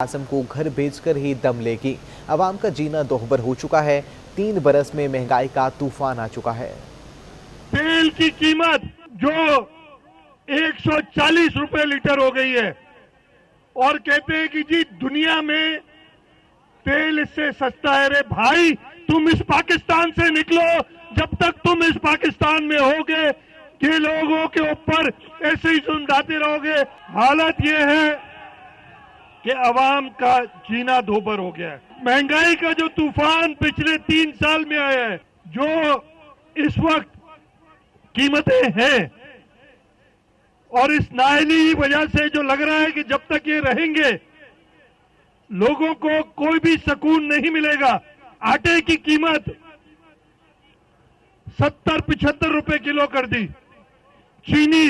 आजम को घर भेजकर ही दम लेगी। अवाम का जीना दोहबर हो चुका है। 3 बरस में महंगाई का तूफान आ चुका है। तेल की कीमत जो 140 रुपए लीटर हो गई है और कहते हैं कि जी दुनिया में तेल इससे सस्ता है। रे भाई, तुम इस पाकिस्तान से निकलो। जब तक तुम इस पाकिस्तान में होगे ये लोगों के ऊपर ऐसे ही सुनदाते रहोगे। हालत ये है कि अवाम का जीना दोबर हो गया है। महंगाई का जो तूफान पिछले 3 साल में आया है, जो इस वक्त कीमतें हैं और इस नाअहली वजह से जो लग रहा है कि जब तक ये रहेंगे लोगों को कोई भी सुकून नहीं मिलेगा। आटे की कीमत 70-75 रुपए किलो कर दी। चीनी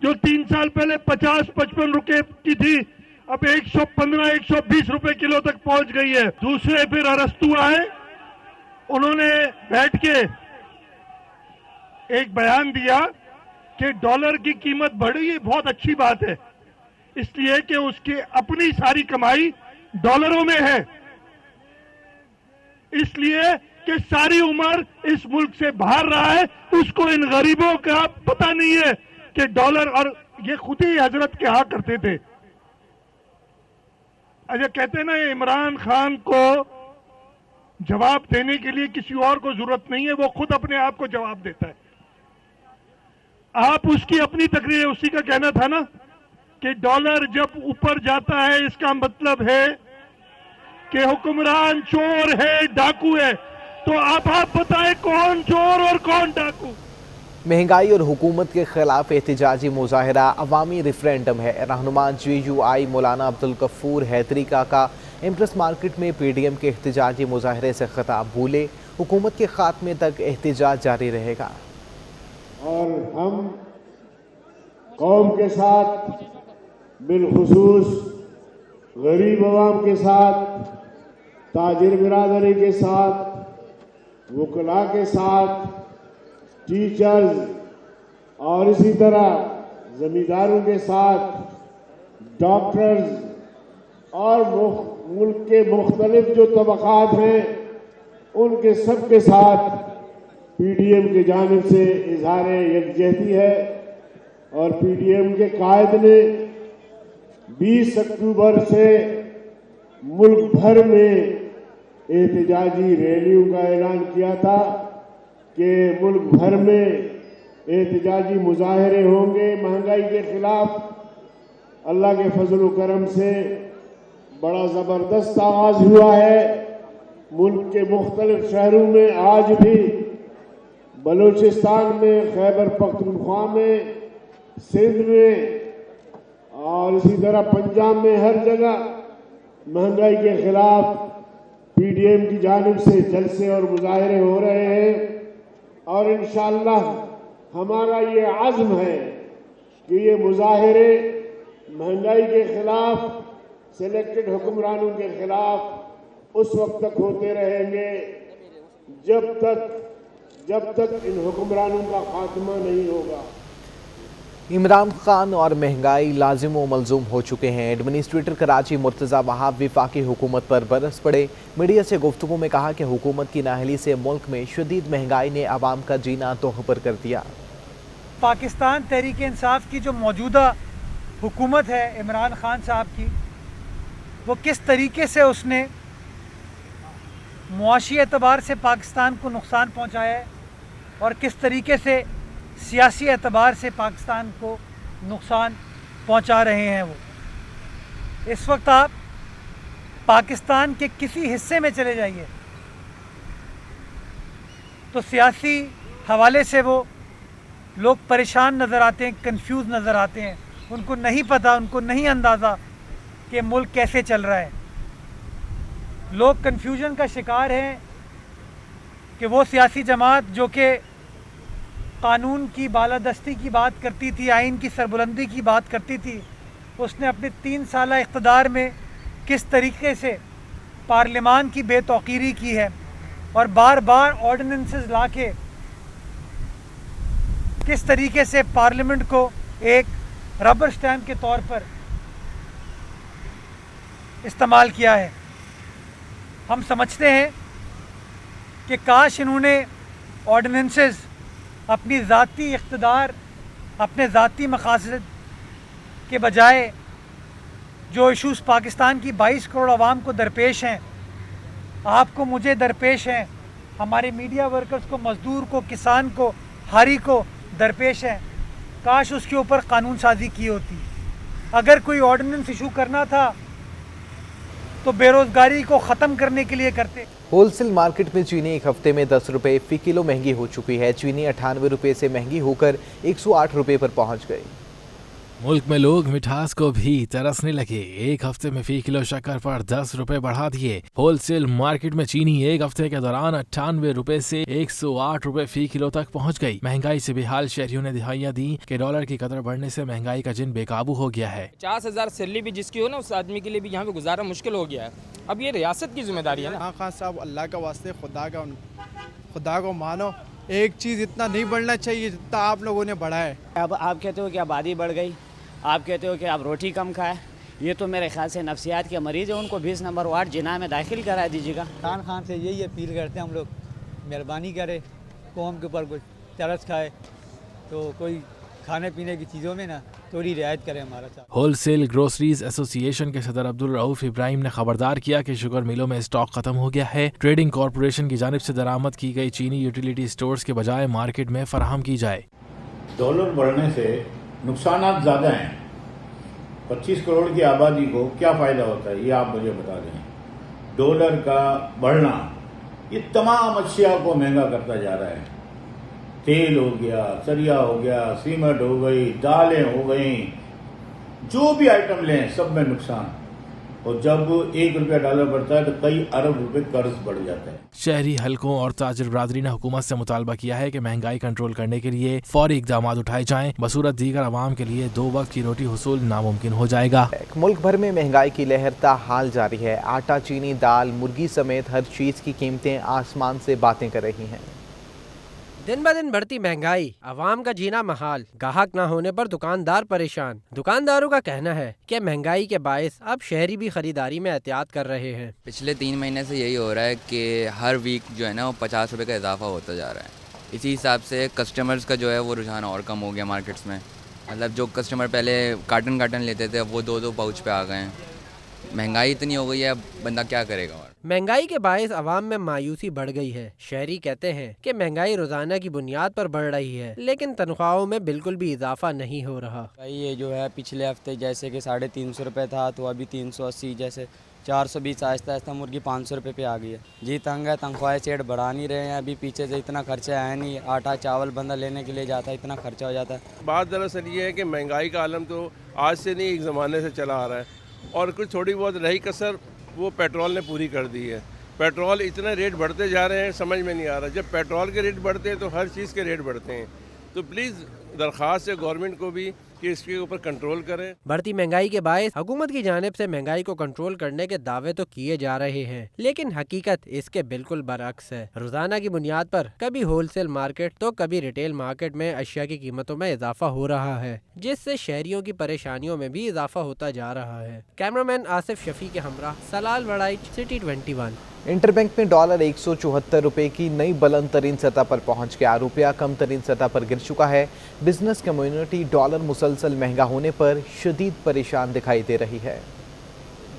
जो 3 साल पहले 50-55 रुपए की थी अब 115-120 रुपए किलो तक पहुंच गई है। दूसरे फिर अरस्तु आए, उन्होंने बैठ के एक बयान दिया कि डॉलर की कीमत बढ़ी, ये बहुत अच्छी बात है, इसलिए कि उसकी अपनी सारी कमाई डॉलरों में है, इसलिए कि सारी उम्र इस मुल्क से बाहर रहा है। उसको इन गरीबों का पता नहीं है कि डॉलर, और ये खुद ही हजरत कहा करते थे। अच्छा, कहते हैं ना इमरान खान को जवाब देने के लिए किसी और को जरूरत नहीं है, वो खुद अपने आप को जवाब देता है। आप उसकी अपनी तकरीर, उसी का कहना था ना कि डॉलर जब ऊपर जाता है इसका मतलब है कि हुक्मरान चोर है, डाकू है। तो आप बताएं कौन चोर और कौन डाकू? महंगाई और हुकूमत के खिलाफ एहतजाजी मुजाहरा अवामी रेफरेंडम है। रहनुमा GUI मौलाना अब्दुल गफूर हैदरी का इम्प्रेस मार्केट में PDM के एहतजाजी मुजाहरे से खिताब बोले, हुकूमत के खात्मे तक एहतजाज जारी रहेगा। और हम कौम के साथ, बिलखुसूस गरीब अवाम के साथ, ताजिर बिरादरी के साथ, वकला के साथ, टीचर्स और इसी तरह जमींदारों के साथ, डॉक्टर्स और मुल्क के मुख्तलिफ जो तबकात हैं उनके सब के साथ PDM की जानिब से इजहार यकजहती है। और PDM के कायद ने 20 अक्टूबर से मुल्क भर में एहतजाजी रैलियों का ऐलान किया था कि मुल्क भर में एहतजाजी मुजाहरे होंगे महंगाई के खिलाफ। अल्लाह के फजल व करम से बड़ा ज़बरदस्त आगाज हुआ है। मुल्क के मुख्तलिफ शहरों में आज भी, बलूचिस्तान में, खैबर पख्तूनख्वा में, सिंध में और इसी तरह पंजाब में, हर जगह महंगाई के खिलाफ PDM की जानिब से जलसे और मुजाहरे हो रहे हैं। और इंशाअल्लाह हमारा ये आज़्म है कि ये मुजाहरे महंगाई के खिलाफ, सिलेक्टेड हुक्मरानों के खिलाफ उस वक्त तक होते रहेंगे जब तक इन हुक्मरानों का खात्मा नहीं होगा। इमरान खान और महंगाई लाजिम व मलजूम हो चुके हैं। एडमिनिस्ट्रेटर कराची मुर्तज़ा वहाब वफाकी हुकूमत पर बरस पड़े। मीडिया से गुफ्तगू में कहा कि हुकूमत की नाअहली से मुल्क में शदीद महंगाई ने आवाम का जीना दोहबर कर दिया। पाकिस्तान तहरीक इंसाफ की जो मौजूदा हुकूमत है इमरान खान साहब की, वो किस तरीके से उसने मुआशी एतबार से पाकिस्तान को नुकसान पहुँचाया है और किस तरीके से सियासी एतबार से पाकिस्तान को नुकसान पहुंचा रहे हैं। वो इस वक्त आप पाकिस्तान के किसी हिस्से में चले जाइए तो सियासी हवाले से वो लोग परेशान नज़र आते हैं, कंफ्यूज नज़र आते हैं। उनको नहीं पता, उनको नहीं अंदाज़ा कि मुल्क कैसे चल रहा है। लोग कंफ्यूजन का शिकार हैं कि वो सियासी जमात जो कि कानून की बालादस्ती की बात करती थी, आइन की सरबुलंदी की बात करती थी, उसने अपने 3 साल इक़्तिदार में किस तरीके से पार्लिमान की बेतौकीरी की है और बार बार ऑर्डिनेंसेस लाके किस तरीके से पार्लियामेंट को एक रबर स्टैम्प के तौर पर इस्तेमाल किया है। हम समझते हैं कि काश इन्होंने ऑर्डिनेंसेस अपनी ज़ाती इख्तिदार, अपने ज़ाती मकासद के बजाय जो इशूज़ पाकिस्तान की 22 करोड़ आवाम को दरपेश हैं, आपको मुझे दरपेश हैं, हमारे मीडिया वर्कर्स को, मज़दूर को, किसान को, हारी को दरपेश हैं, काश उसके ऊपर कानून साजी की होती। अगर कोई ऑर्डिनेंस इशू करना था तो बेरोज़गारी को ख़त्म करने के लिए करते। होलसेल मार्केट में चीनी एक हफ्ते में 10 रुपये फी किलो महंगी हो चुकी है। चीनी 98 रुपये से महंगी होकर 108 रुपये पर पहुंच गई। मुल्क में लोग मिठास को भी तरसने लगे। एक हफ्ते में फी किलो शक्कर पर 10 रुपए बढ़ा दिए। होलसेल मार्केट में चीनी एक हफ्ते के दौरान 98 रुपए से 108 रुपए फी किलो तक पहुंच गई। महंगाई से बेहाल शहरियों ने दिहाइयां दी कि डॉलर की कदर बढ़ने से महंगाई का जिन बेकाबू हो गया है। 50,000 सैलरी भी जिसकी हो ना, उस आदमी के लिए भी यहाँ पे गुजारा मुश्किल हो गया है। अब ये रियासत की जिम्मेदारी है ना। हाँ खान साहब, अल्लाह का वास्ते खुदा को मानो। एक चीज़ इतना नहीं बढ़ना चाहिए जितना आप लोगों ने बढ़ा है। अब आप कहते हो कि आबादी बढ़ गई, आप कहते हो कि आप रोटी कम खाए। ये तो मेरे ख्याल से नफ्सियात के मरीज़ है, उनको 20 नंबर वार्ड जिना में दाखिल करा दीजिएगा। इमरान खान से यही अपील करते हैं हम लोग, मेहरबानी करे, कौम के ऊपर कुछ तरस खाए तो कोई खाने पीने की चीज़ों में ना थोड़ी रियायत करें हमारा साथ। होलसेल ग्रोसरीज एसोसिएशन के सदर अब्दुल रऊफ इब्राहिम ने खबरदार किया कि शुगर मिलों में स्टॉक खत्म हो गया है। ट्रेडिंग कॉरपोरेशन की जानिब से दरामद की गई चीनी यूटिलिटी स्टोर्स के बजाय मार्केट में फराहम की जाए। डॉलर बढ़ने से नुकसान ज़्यादा हैं। 25 करोड़ की आबादी को क्या फ़ायदा होता है, ये आप मुझे बता दें। डॉलर का बढ़ना ये तमाम अशिया को महंगा करता जा रहा है। तेल हो गया, सरिया हो गया, सीमेंट हो गई, दालें हो गई, जो भी आइटम लें सब में नुकसान। और जब 1 रुपया डॉलर बढ़ता है तो कई अरब रुपए कर्ज बढ़ जाता है। शहरी हलकों और ताजिर बरादरी ने हुकूमत से मुतालबा किया है कि महंगाई कंट्रोल करने के लिए फौरी इकदाम उठाए जाएं, बसूरत दीगर आवाम के लिए 2 वक्त की रोटी हुसूल नामुमकिन हो जाएगा। मुल्क भर में महंगाई की लहर ताहाल जारी है। आटा, चीनी, दाल, मुर्गी समेत हर चीज की कीमतें आसमान से बातें कर रही हैं। दिन ब दिन बढ़ती महंगाई, आवाम का जीना महाल, गाहक ना होने पर दुकानदार परेशान। दुकानदारों का कहना है कि महंगाई के बायस अब शहरी भी खरीदारी में एहतियात कर रहे हैं। पिछले 3 महीने से यही हो रहा है कि हर वीक जो है ना वो 50 रुपये का इजाफा होता जा रहा है। इसी हिसाब से कस्टमर्स का जो है वो रुझान और कम हो गया मार्केट्स में। मतलब जो कस्टमर पहले कार्टन लेते थे अब वो 2-2 पाउच पे आ गए हैं। महंगाई इतनी हो गई है, अब बंदा क्या करेगा। और महंगाई के बायस आवाम में मायूसी बढ़ गई है। शहरी कहते हैं कि महंगाई रोजाना की बुनियाद पर बढ़ रही है, लेकिन तनख्वाहों में बिल्कुल भी इजाफा नहीं हो रहा। ये जो है पिछले हफ्ते जैसे कि 350 रुपये था तो अभी 380, जैसे 420, आहिस्ता आहिस्ता मुर्गी 500 रुपये पे आ गई है। जी तंग है, तनख्वाहें सेठ बढ़ा नहीं रहे हैं। अभी पीछे से इतना खर्चा है नहीं, आटा चावल बंदा लेने के लिए जाता है इतना खर्चा हो जाता है। बात दरअसल ये है कि महंगाई का आलम तो आज से नहीं, एक ज़माने से चला आ रहा है और कुछ थोड़ी बहुत रही कसर वो पेट्रोल ने पूरी कर दी है। पेट्रोल इतने रेट बढ़ते जा रहे हैं, समझ में नहीं आ रहा। जब पेट्रोल के रेट बढ़ते हैं तो हर चीज़ के रेट बढ़ते हैं। तो प्लीज़ दरख्वास्त है गवर्नमेंट को भी कि इसके ऊपर कंट्रोल करें। बढ़ती महंगाई के बायस हुकूमत की जानिब से महंगाई को कंट्रोल करने के दावे तो किए जा रहे हैं, लेकिन हकीकत इसके बिल्कुल बरअक्स है। रोजाना की बुनियाद पर कभी होलसेल मार्केट तो कभी रिटेल मार्केट में अशिया की कीमतों में इजाफा हो रहा है, जिससे शहरियों की परेशानियों में भी इजाफा होता जा रहा है। कैमरामैन आसिफ शफी के हमरा सलाल वड़ाइच, सिटी 21। इंटरबैंक में डॉलर 174 रुपये की नई बुलंद तरीन सतह पर पहुंच गया। रुपया कम तरीन सतह पर गिर चुका है। बिजनेस कम्युनिटी डॉलर मुसलसल महंगा होने पर शदीद परेशान दिखाई दे रही है।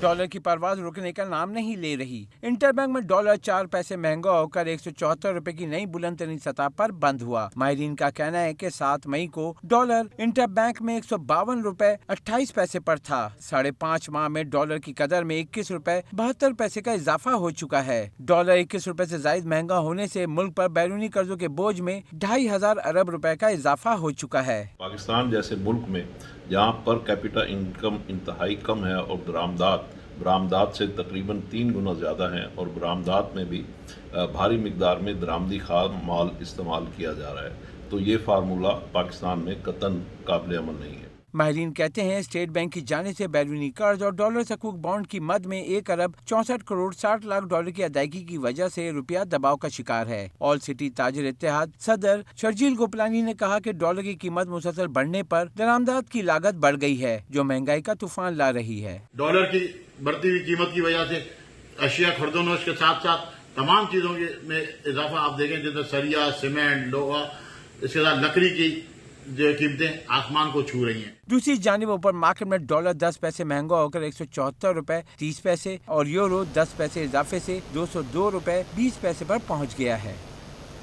डॉलर की परवाज रुकने का नाम नहीं ले रही। इंटरबैंक में डॉलर 4 पैसे महंगा होकर 174 रुपए की नई बुलंद तरीन सतह पर बंद हुआ। माहिरीन का कहना है कि 7 मई को डॉलर इंटरबैंक में 152 रुपए 28 पैसे पर था। 5.5 माह में डॉलर की कदर में 21 रुपए 72 पैसे का इजाफा हो चुका है। डॉलर 21 रुपए से जायद महंगा होने से मुल्क पर बैरूनी कर्जों के बोझ में 2,500 अरब रुपए का इजाफा हो चुका है। पाकिस्तान जैसे मुल्क में जहाँ पर कैपिटा इनकम इंतहाई कम है और बरामदात से तकरीबन 3 गुना ज़्यादा हैं और बरामदात में भी भारी मिकदार में दरामदी खाद माल इस्तेमाल किया जा रहा है, तो ये फार्मूला पाकिस्तान में कतन काबिल अमल नहीं है। माहिरीन कहते हैं स्टेट बैंक की जानिब से बैरूनी कर्ज और डॉलर सकूक बॉन्ड की मद में 1 अरब 64 करोड़ 60 लाख डॉलर की अदायगी की वजह से रुपया दबाव का शिकार है। ऑल सिटी ताजिर इत्तेहाद सदर शर्जील गोपलानी ने कहा कि डॉलर की कीमत मुसलसल बढ़ने पर दरामदात की लागत बढ़ गई है, जो महंगाई का तूफान ला रही है। डॉलर की बढ़ती हुई कीमत की वजह से अशिया खरीदोनोश के साथ साथ तमाम चीजों में इजाफा आप देखें, जैसे सरिया, सीमेंट, लोहा, इसके साथ लकड़ी की जो कीमतें आसमान को छू रही हैं। दूसरी जानिब ऊपर मार्केट में डॉलर 10 पैसे महंगा होकर 174 रुपए 30 पैसे और यूरो 10 पैसे इजाफे से 202 रुपए 20 पैसे पर पहुंच गया है।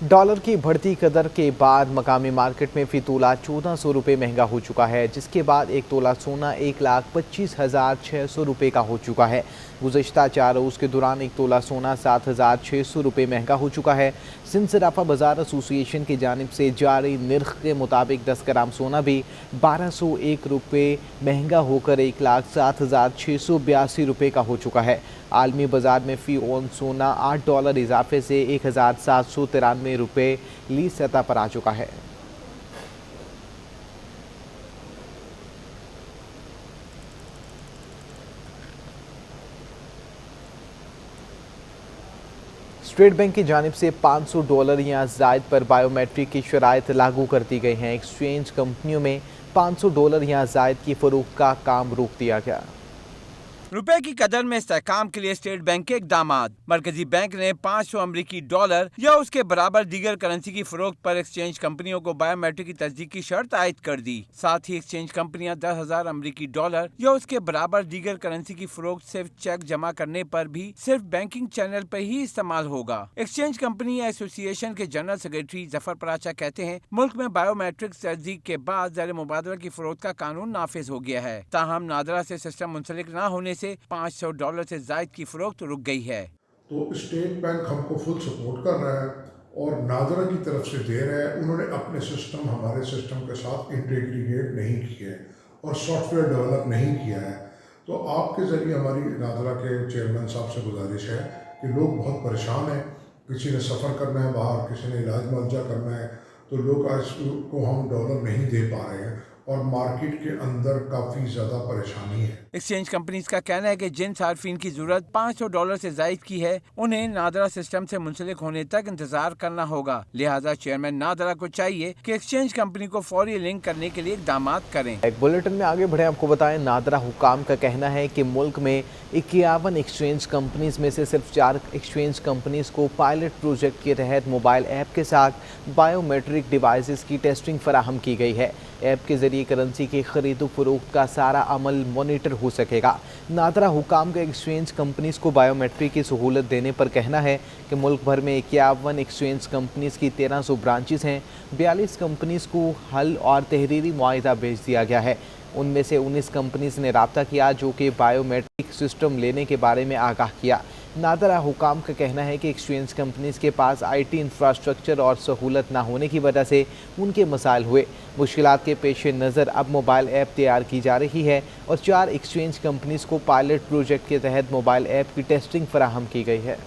डॉलर की बढ़ती कदर के बाद मकामी मार्केट में फी तोला 1400 रुपये महंगा हो चुका है, जिसके बाद 1 तोला सोना 1,25,600 रुपये का हो चुका है। गुज़श्ता 4 रोज़ के दौरान 1 तोला सोना 7,600 रुपये महंगा हो चुका है। सिंध सराफा बाज़ार एसोसिएशन की जानिब से जारी निर्ख के मुताबिक 10 ग्राम सोना भी 1,201 रुपये महंगा होकर 1,07,682 रुपये का हो चुका है। आलमी बाज़ार में फ़ी ओन सोना $8 इजाफे से 1,793 रुपये लीज सतह पर आ चुका है। स्टेट बैंक की जानिब से $500 या ज़ायद पर बायोमेट्रिक की शराइत लागू कर दी गई हैं। एक्सचेंज कंपनियों में $500 या ज़ायद की फ़रोख्त का काम रोक दिया गया। रुपए की कदर में इस्तेहकाम के लिए स्टेट बैंक के इक़दामात। मरकजी बैंक ने $500 अमरीकी डॉलर या उसके बराबर दीगर करेंसी की फरोख्त पर एक्सचेंज कंपनियों को बायोमेट्रिक की तस्दीक की शर्त आयद कर दी। साथ ही एक्सचेंज कंपनियां 10,000 अमरीकी डॉलर या उसके बराबर दीगर करेंसी की फरोख्त सिर्फ चेक जमा करने पर भी सिर्फ बैंकिंग चैनल पर ही इस्तेमाल होगा। एक्सचेंज कंपनी एसोसिएशन के जनरल सेक्रेटरी जफर पराचा कहते हैं, मुल्क में बायोमेट्रिक तस्दीक के बाद ज़र मुबादला की फरोख्त का कानून नाफिज हो गया है। ताहम नादरा से सिस्टम मुंसलिक न होने से $500 से ज़ायद की फरोख्त रुक गई है। तो स्टेट बैंक हमको फुल सपोर्ट कर रहा है और नादरा की तरफ से दे रहा है। उन्होंने अपने सिस्टम हमारे सिस्टम के साथ इंटीग्रेट नहीं किया है और सॉफ्टवेयर डेवलप नहीं किया है। तो आपके ज़रिए हमारी नादरा के चेयरमैन साहब से गुजारिश है कि लोग बहुत परेशान हैं, किसी ने सफ़र करना है बाहर, किसी ने इलाज मुआवजा करना है, तो लोग आज को हम डॉलर नहीं दे पा रहे हैं और मार्केट के अंदर काफ़ी ज़्यादा परेशानी है। एक्सचेंज कंपनीज का कहना है कि जिन सार्फिन की जरूरत $500 से जायद की है, उन्हें नादरा सिस्टम से मुंसलिक होने तक इंतजार करना होगा। लिहाजा चेयरमैन नादरा को चाहिए कि एक्सचेंज कंपनी को फौरी लिंक करने के लिए इक़दामात करें। एक बुलेटिन में आगे बढ़े, आपको बताएं नादरा हुकाम का कहना है कि मुल्क में 51 एक्सचेंज कंपनीज में से सिर्फ 4 एक्सचेंज कंपनीज को पायलट प्रोजेक्ट के तहत मोबाइल ऐप के साथ बायोमेट्रिक डिवाइसेस की टेस्टिंग फराहम की गई है। ऐप के जरिए करेंसी की खरीद फरोख्त का सारा अमल मॉनिटर हो सकेगा। नादरा हुकाम के एक्सचेंज कंपनीज को बायोमेट्रिक की सहूलत देने पर कहना है कि मुल्क भर में 51 एक्सचेंज कंपनीज की 1300 ब्रांचेस हैं। 42 कंपनीज को हल और तहरीरी मुआहिदा भेज दिया गया है। उनमें से 19 कंपनीज ने राब्ता किया जो कि बायोमेट्रिक सिस्टम लेने के बारे में आगाह किया। नादरा हुकाम का कहना है कि एक्सचेंज कंपनीज के पास IT इंफ्रास्ट्रक्चर और सहूलत ना होने की वजह से उनके मसाइल हुए। मुश्किलात के पेश नज़र अब मोबाइल ऐप तैयार की जा रही है और 4 एक्सचेंज कंपनीज को पायलट प्रोजेक्ट के तहत मोबाइल ऐप की टेस्टिंग फराहम की गई है।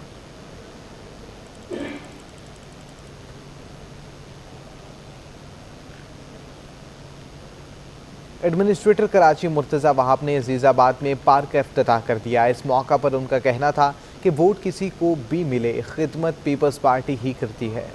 एडमिनिस्ट्रेटर कराची मुर्तज़ा वहाब ने अजीज़ाबाद में पार्क का इफ्तिताह कर दिया। इस मौका पर उनका कहना था कि वोट किसी को भी मिले, खिदमत पीपल्स पार्टी ही करती है।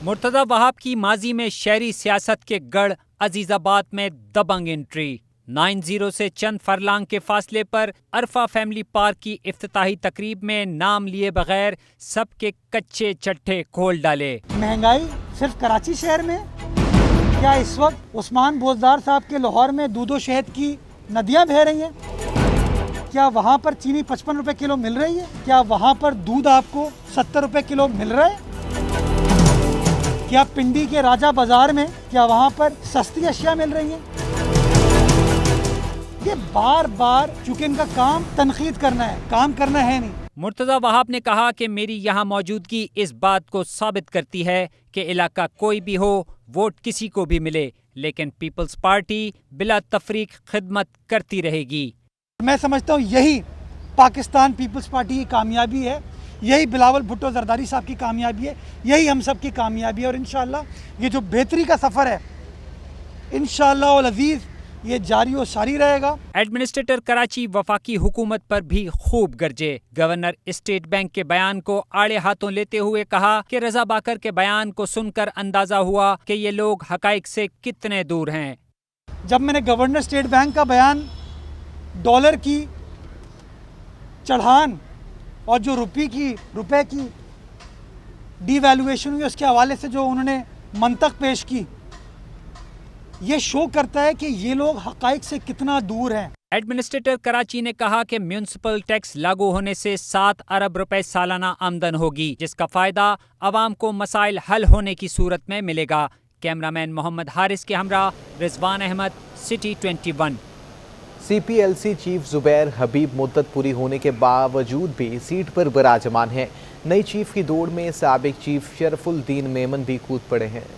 मुर्तज़ा वहाब की माजी में शहरी सियासत के गढ़ अजीज़ाबाद में दबंग एंट्री। 9-0 से चंद फरलांग के फासले पर अरफा फैमिली पार्क की इफ्तिताही तकरीब में नाम लिए बगैर सबके कच्चे चट्टे खोल डाले। महंगाई सिर्फ कराची शहर में, क्या इस वक्त उस्मान बोजदार साहब के लाहौर में दूधो शहद की नदियां बह रही हैं? क्या वहाँ पर चीनी 55 रुपए किलो मिल रही है? क्या वहाँ पर दूध आपको 70 रुपए किलो मिल रहा है? क्या पिंडी के राजा बाजार में क्या वहाँ पर सस्ती अशिया मिल रही हैं? ये बार बार चूंकि इनका काम तनकीद करना है, काम करना है नहीं। मुर्तज़ा वहाब ने कहा कि मेरी यहाँ मौजूदगी इस बात को साबित करती है कि इलाका कोई भी हो, वोट किसी को भी मिले, लेकिन पीपल्स पार्टी बिला तफरीक खिदमत करती रहेगी। मैं समझता हूँ यही पाकिस्तान पीपल्स पार्टी की कामयाबी है, यही बिलावल भुट्टो जरदारी साहब की कामयाबी है, यही हम सब की कामयाबी है। और इंशाअल्लाह ये जो बेहतरी का सफ़र है, इंशाअल्लाह अल अज़ीज़ ये जारी और सारी रहेगा। एडमिनिस्ट्रेटर कराची वफाकी हुकूमत पर भी खूब गरजे। गवर्नर स्टेट बैंक के बयान को आड़े हाथों लेते हुए कहा कि रजा बाकर के बयान को सुनकर अंदाजा हुआ कि ये लोग हकाइक से कितने दूर हैं। जब मैंने गवर्नर स्टेट बैंक का बयान डॉलर की चढ़ान और जो रुपए की डिवैल्यूएशन हुई उसके हवाले से जो उन्होंने मंतक पेश की, ये शो करता है कि ये लोग हकाइक से कितना दूर हैं। एडमिनिस्ट्रेटर कराची ने कहा कि म्यूनिसिपल टैक्स लागू होने से 7 अरब रुपए सालाना आमदन होगी, जिसका फायदा आवाम को मसाइल हल होने की सूरत में मिलेगा। कैमरामैन मोहम्मद हारिस के हमरा Rizwan Ahmed, City 21। CPLC chief Zubair Habib मुद्दत पूरी होने के बावजूद भी सीट पर विराजमान हैं। नई चीफ की दौड़ में साबिक चीफ शरफुद्दीन मेमन भी कूद पड़े हैं।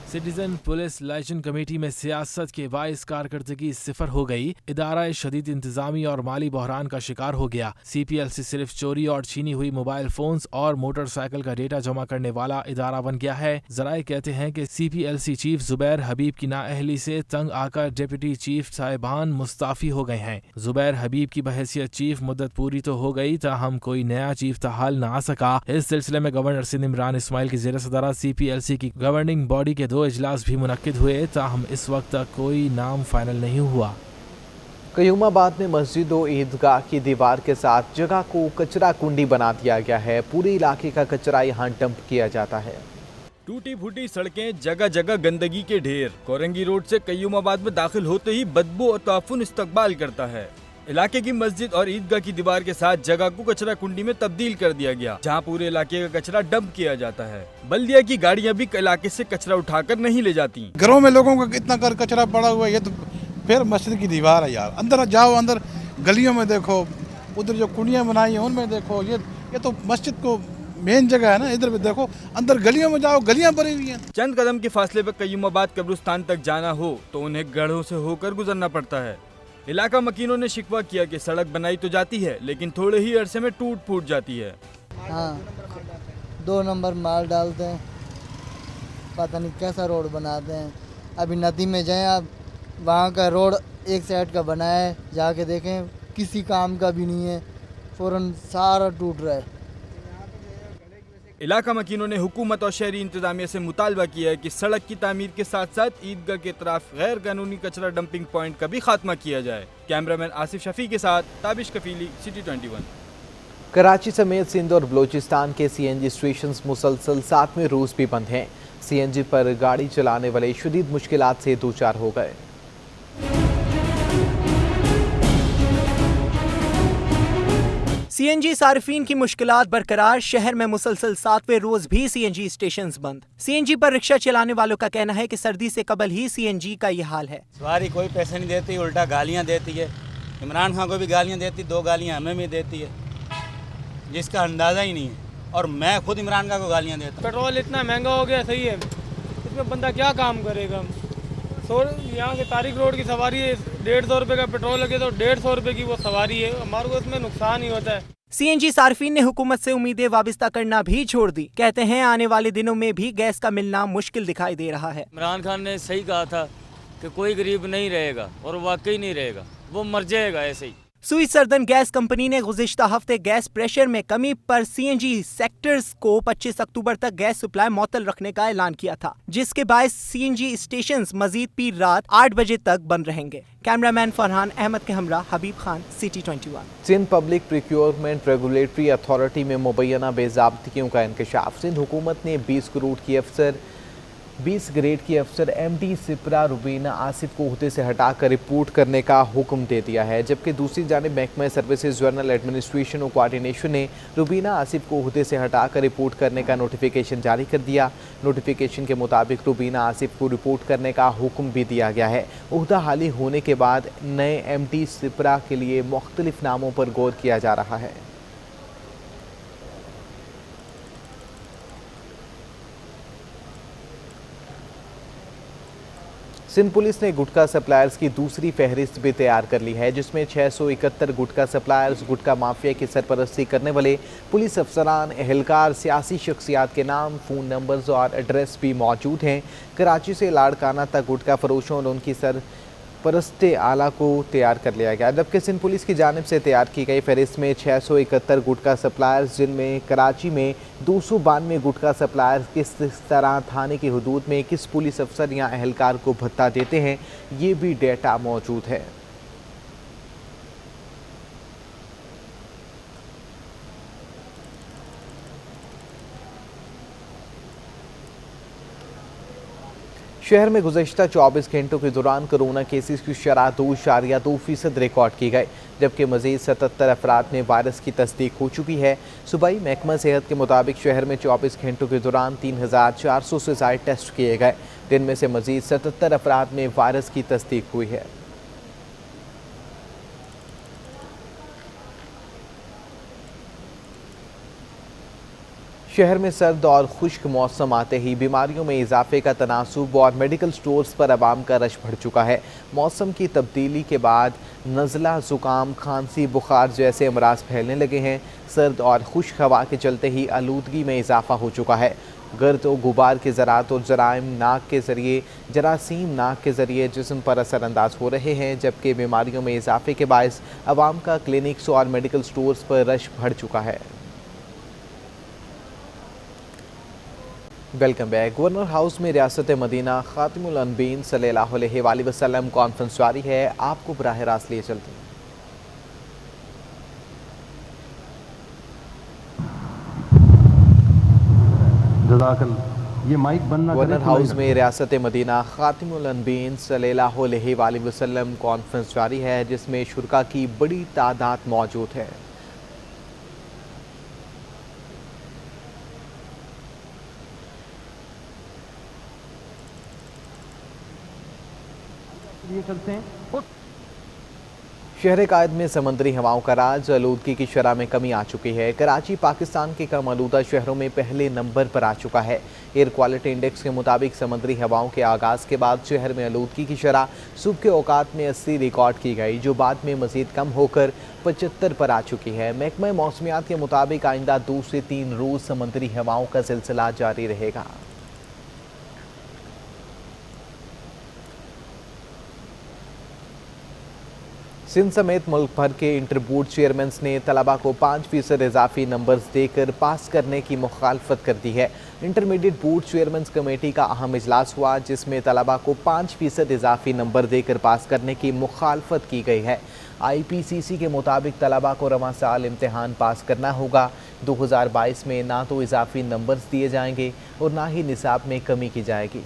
सिटीजन पुलिस लाइसेंस कमेटी में सियासत के बाइस कारकर्दगी सिफर हो गई। इदारा शदीद इंतजामी और माली बहरान का शिकार हो गया। CPLC सिर्फ चोरी और छीनी हुई मोबाइल फोन्स और मोटरसाइकिल का डेटा जमा करने वाला इदारा बन गया है। जराए कहते हैं कि CPLC चीफ जुबैर हबीब की नाअहली से तंग आकर डिप्टी चीफ साहिबान मुस्ताफी हो गए हैं। जुबैर हबीब की बहैसियत चीफ मुद्दत पूरी तो हो गई, ताहम कोई नया चीफ तहाल न आ सका। इस सिलसिले में गवर्नर सिंध इमरान इस्माइल की जेर सदारत CPLC की गवर्निंग बॉडी के 2 इजलास भी मुनक्किद हुए, ताहम इस वक्त तक कोई नाम फाइनल नहीं हुआ। कयूमाबाद में मस्जिद और ईदगाह की दीवार के साथ जगह को कचरा कुंडी बना दिया गया है। पूरे इलाके का कचरा यहाँ डंप किया जाता है। टूटी फूटी सड़कें, जगह जगह गंदगी के ढेर। कोरंगी रोड से कयूमाबाद में दाखिल होते ही बदबू और ताफुन इस्तकबाल करता है। इलाके की मस्जिद और ईदगाह की दीवार के साथ जगह को कचरा कुंडी में तब्दील कर दिया गया, जहां पूरे इलाके का कचरा डंप किया जाता है। बल्दिया की गाड़ियां भी इलाके से कचरा उठाकर नहीं ले जाती। घरों में लोगों का कितना कचरा पड़ा हुआ है, ये तो फिर मस्जिद की दीवार है यार। अंदर जाओ, अंदर गलियों में देखो, उधर जो कुंडियाँ बनाई है उनमें देखो, ये तो मस्जिद को मेन जगह है ना, इधर भी देखो, अंदर गलियों में जाओ, गलियां भरी हुई हैं। चंद कदम के फासले पर कयूमाबाद कब्रिस्तान तक जाना हो तो उन्हें गढ़ों से होकर गुजरना पड़ता है। इलाका मकीनों ने शिकवा किया कि सड़क बनाई तो जाती है, लेकिन थोड़े ही अरसे में टूट फूट जाती है। हाँ, 2 नंबर माल डालते हैं, पता नहीं कैसा रोड बनाते हैं। अभी नदी में जाएं आप, वहाँ का रोड एक साइड का बना है, जाके देखें किसी काम का भी नहीं है, फौरन सारा टूट रहा है। इलाका मकीनों ने हुकूमत और शहरी इंतजामिया से मुतालबा किया है कि सड़क की तामीर के साथ साथ ईदगाह के तरफ गैर कानूनी कचरा डंपिंग पॉइंट का भी खात्मा किया जाए। कैमरामैन आसिफ शफी के साथ ताबिश कफीली, सिटी 21। कराची समेत सिंध और बलूचिस्तान के CNG स्टेशन मुसलसल 7वें रोज भी बंद हैं। CNG पर गाड़ी चलाने वाले शदीद मुश्किलात से दो चार हो गए। CNG सार्फिन की मुश्किलात बरकरार, शहर में मुसलसल 7वें रोज भी CNG स्टेशन बंद। CNG पर रिक्शा चलाने वालों का कहना है कि सर्दी से कबल ही CNG का ये हाल है। सवारी कोई पैसे नहीं देती, उल्टा गालियां देती है। इमरान खान को भी गालियां देती, 2 गालियां हमें भी देती है, जिसका अंदाज़ा ही नहीं है। और मैं खुद इमरान खान को गालियाँ देता हूँ। पेट्रोल इतना महंगा हो गया, सही है, इसमें बंदा क्या काम करेगा। यहाँ से तारिक रोड की सवारी है, 150 रुपये का पेट्रोल लगे तो 150 रुपये की वो सवारी है, हमारे को इसमें नुकसान ही होता है। CNG सार्फिन ने हुकूमत से उम्मीदें वाबिस्ता करना भी छोड़ दी। कहते हैं आने वाले दिनों में भी गैस का मिलना मुश्किल दिखाई दे रहा है। इमरान खान ने सही कहा था कि कोई गरीब नहीं रहेगा, और वाकई नहीं रहेगा, वो मर जाएगा ऐसे ही। सुई सर्दन गैस कंपनी ने गुज़िश्ता हफ्ते गैस प्रेशर में कमी पर CNG सेक्टर्स को 25 अक्टूबर तक गैस सप्लाई मुअत्तल रखने का ऐलान किया था, जिसके बायस CNG स्टेशंस मजीद पीर रात 8 बजे तक बंद रहेंगे। कैमरामैन फरहान अहमद के हमरा Habib Khan, City 21। Sindh public procurement regulatory authority में मुबैना बेज़ाब्तियों का इंकशाफ। सिंध हुकूमत ने 20 ग्रेड की अफसर MD सिपरा रुबीना आसिफ को ओहदे से हटाकर रिपोर्ट करने का हुक्म दे दिया है, जबकि दूसरी जानिब महकमा सर्विसेज जनरल एडमिनिस्ट्रेशन और कोऑर्डिनेशन ने रुबीना आसिफ को ओहदे से हटाकर रिपोर्ट करने का नोटिफिकेशन जारी कर दिया। नोटिफिकेशन के मुताबिक रुबीना आसिफ को रिपोर्ट करने का हुक्म भी दिया गया है। ओहदा हाली होने के बाद नए MD सिपरा के लिए मुख्तलिफ नामों पर गौर किया जा रहा है। सिंध पुलिस ने गुटखा सप्लायर्स की दूसरी फहरिस्त भी तैयार कर ली है, जिसमें 671 गुटखा सप्लायर्स, गुटखा माफिया की सरपरस्ती करने वाले पुलिस अफसरान, एहलकार, सियासी शख्सियात के नाम, फ़ोन नंबर्स और एड्रेस भी मौजूद हैं। कराची से लाड़काना तक गुटखा फरोशों और उनकी परस्ते आला को तैयार कर लिया गया। जबकि सिंध पुलिस की जानिब से तैयार की गई फहरिस्त में 671 गुटखा सप्लायर्स, जिनमें कराची में 292 गुटखा सप्लायर्स किस तरह थाने की हदूद में किस पुलिस अफसर या अहलकार को भत्ता देते हैं, ये भी डेटा मौजूद है। शहर में गुज़श्ता 24 घंटों के दौरान कोरोना केसेस की शरह 2.2% रिकॉर्ड की गई, जबकि मज़ीद 77 अफराद में वायरस की तस्दीक हो चुकी है। सूबाई महकमा सेहत के मुताबिक शहर में 24 घंटों के दौरान 3400 से ज़ायद टेस्ट किए गए, जिनमें से मज़ीद 77 अफराद में वायरस की तस्दीक हुई है। शहर में सर्द और खुश्क मौसम आते ही बीमारियों में इजाफे का तनासुब और मेडिकल स्टोर्स पर आवाम का रश बढ़ चुका है। मौसम की तब्दीली के बाद नज़ला, ज़ुकाम, खांसी, बुखार जैसे अमराज फैलने लगे हैं। सर्द और खुश्क हवा के चलते ही आलूदगी में इजाफा हो चुका है। गर्द और गुबार के ज़रात और जराइम नाक के ज़रिए जरासीम नाक के ज़रिए जिस्म पर असरअंदाज हो रहे हैं, जबकि बीमारियों में इजाफे के बायस आवाम का क्लिनिक्स और मेडिकल स्टोर्स पर रश बढ़ चुका है। Welcome back. गवर्नर हाउस में रियासत मदीना खातिमुल अनबीन सल्लल्लाहु अलैहि वसल्लम कॉन्फ्रेंस जारी है। आपको बराह रास्त लिए चलते हैं। ये माइक बनना गवर्नर हाउस में रियासत मदीना खातिमुल अनबीन सल्लल्लाहु अलैहि वसल्लम कॉन्फ्रेंस जारी है, जिसमें शुरका की बड़ी तादाद मौजूद है। चलते हैं। शहर कायद में समंदरी हवाओं का राज, आलूदगी की शरह में कमी आ चुकी है। कराची पाकिस्तान के कम आलूदा शहरों में पहले नंबर पर आ चुका है। एयर क्वालिटी इंडेक्स के मुताबिक समंदरी हवाओं के आगाज़ के बाद शहर में आलूदगी की शरह सुबह के औकात में 80 रिकॉर्ड की गई, जो बाद में मजीद कम होकर 75 पर आ चुकी है। महकमा मौसमियात के मुताबिक आइंदा 2 से 3 रोज़ समंदरी हवाओं का सिलसिला जारी रहेगा। सिंध समेत मुल्क भर के इंटर बोर्ड चेयरमैन ने तलबा को 5% इजाफी नंबर्स देकर पास करने की मुखालफत कर दी है। इंटरमीडिएट बोर्ड चेयरमैन कमेटी का अहम इजलास हुआ, जिसमें तलबा को 5% इजाफी नंबर देकर पास करने की मुखालफत की गई है। IPCC के मुताबिक तलबा को रवां साल इम्तिहान पास करना होगा। 2022 में ना तो इजाफी नंबर्स दिए जाएंगे और ना ही निसाब में कमी की जाएगी।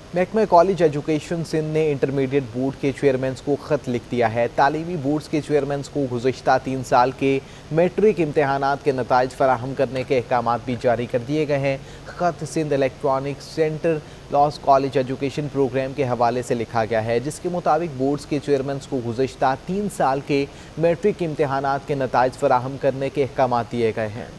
महकमा कॉलेज एजुकेशन सिंध ने इंटरमीडिएट बोर्ड के चेयरमैन को ख़त लिख दिया है। तालीमी बोर्ड्स के चेयरमैन को गुज़श्ता 3 साल के मैट्रिक इम्तहानात के नताइज फराहम करने के अहकामात भी जारी कर दिए गए हैं। ख़त सिंध इलेक्ट्रॉनिक सेंटर लॉस कॉलेज एजुकेशन प्रोग्राम के हवाले से लिखा गया है, जिसके मुताबिक बोर्ड्स के चेयरमैन को गुज़श्ता 3 साल के मैट्रिक इम्तहानात के नताइज फराहम करने के अहकामात दिए गए हैं।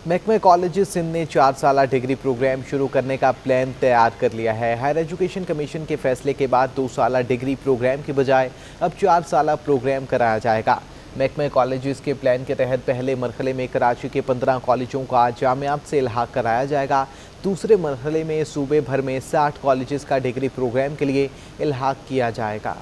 महकमा कॉलेज सिंध ने 4 साला डिग्री प्रोग्राम शुरू करने का प्लान तैयार कर लिया है। हायर एजुकेशन कमीशन के फैसले के बाद 2 साला डिग्री प्रोग्राम के बजाय अब 4 साला प्रोग्राम कराया जाएगा। महकमा कॉलेज के प्लान के तहत पहले मरहले में कराची के 15 कॉलेजों का जामियात से इल्हाक कराया जाएगा। दूसरे मरहले में सूबे भर में 60 कॉलेज का डिग्री प्रोग्राम के लिए इल्हाक किया जाएगा।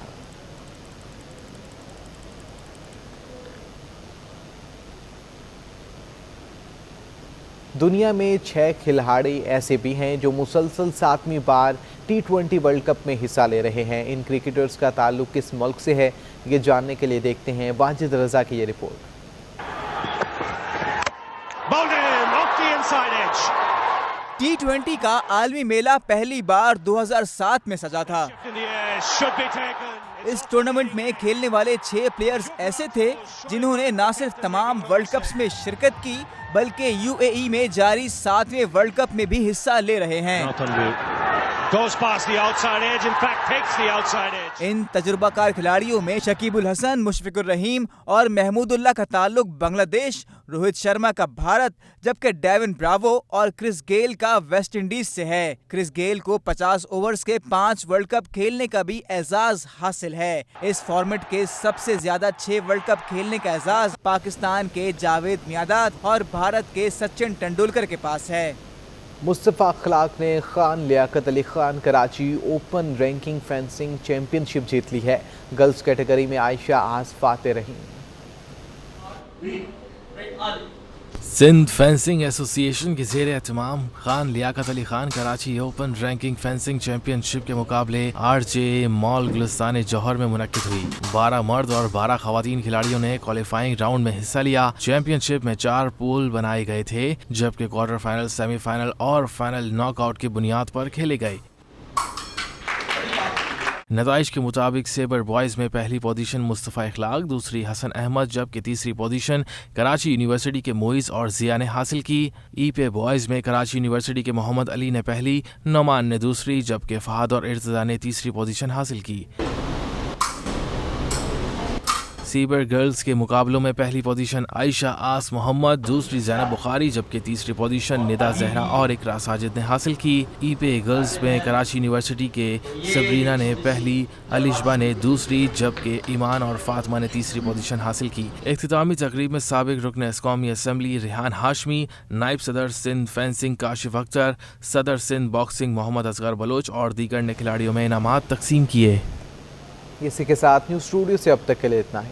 दुनिया में 6 खिलाड़ी ऐसे भी हैं जो मुसलसल 7वीं बार T20 वर्ल्ड कप में हिस्सा ले रहे हैं। इन क्रिकेटर्स का ताल्लुक किस मुल्क से है, ये जानने के लिए देखते हैं वाजिद रजा की ये रिपोर्ट। T20 का आलमी मेला पहली बार 2007 में सजा था। इस टूर्नामेंट में खेलने वाले 6 प्लेयर्स ऐसे थे जिन्होंने न सिर्फ तमाम वर्ल्ड कप्स में शिरकत की, बल्कि UAE में जारी 7वें वर्ल्ड कप में भी हिस्सा ले रहे हैं। Goes past the outside edge, in fact takes the outside edge. इन तजुर्बाकार खिलाड़ियों में शकीबुल हसन, मुशफिकुर रहीम और महमूदुल्लाह का ताल्लुक बांग्लादेश, रोहित शर्मा का भारत, जबकि डेविन ब्रावो और क्रिस गेल का वेस्ट इंडीज से है। क्रिस गेल को 50 ओवर्स के 5 वर्ल्ड कप खेलने का भी एजाज हासिल है। इस फॉर्मेट के सबसे ज्यादा 6 वर्ल्ड कप खेलने का एजाज पाकिस्तान के जावेद मियादाद और भारत के सचिन तेंदुलकर के पास है। मुस्तफ़ा अखलाक ने Khan Liaquat Ali Khan Karachi open ranking fencing championship जीत ली है। गर्ल्स कैटेगरी में आयशा आज फाते रही। सिंध फेंसिंग एसोसिएशन के ज़ेरे एहतमाम Khan Liaquat Ali Khan Karachi open ranking fencing championship के मुकाबले RJ मॉल गुलिस्तान जौहर में मुनक्किद हुई। 12 मर्द और 12 खवातीन खिलाड़ियों ने क्वालिफाइंग राउंड में हिस्सा लिया। चैंपियनशिप में 4 पूल बनाए गए थे, जबकि क्वार्टर फाइनल, सेमीफाइनल और फाइनल नॉकआउट की बुनियाद पर खेले गए। नताइज के मुताबिक सेबर बॉयज़ में पहली पोजीशन मुस्तफ़ा अखलाक, दूसरी हसन अहमद, जबकि तीसरी पोजीशन कराची यूनिवर्सिटी के मोइज़ और जिया ने हासिल की। ईपे बॉयज़ में कराची यूनिवर्सिटी के मोहम्मद अली ने पहली, नोमान ने दूसरी, जबकि फहद और इर्तज़ा ने तीसरी पोजीशन हासिल की। सीबर गर्ल्स के मुकाबलों में पहली पोजीशन आयशा आस मोहम्मद, दूसरी ज़ैनब बुखारी, जबकि तीसरी पोजीशन निदा जहरा और इकरा साजिद ने हासिल की। ईपे गर्ल्स में कराची यूनिवर्सिटी के सबरीना ने पहली, अलिशबा ने दूसरी, जबकि ईमान और फातिमा ने तीसरी पोजीशन हासिल की। इख्तितामी तकरीब में साबिक रुकन कौमी असम्बली रेहान हाशमी, नायब सदर सिंध फेंसिंग काशिफ अख्तर, सदर सिंध बॉक्सिंग मोहम्मद असगर बलोच और दीगर ने खिलाड़ियों में इनामात तकसीम किए। इसी के साथ न्यूज़ स्टूडियो से अब तक के लिए इतना ही।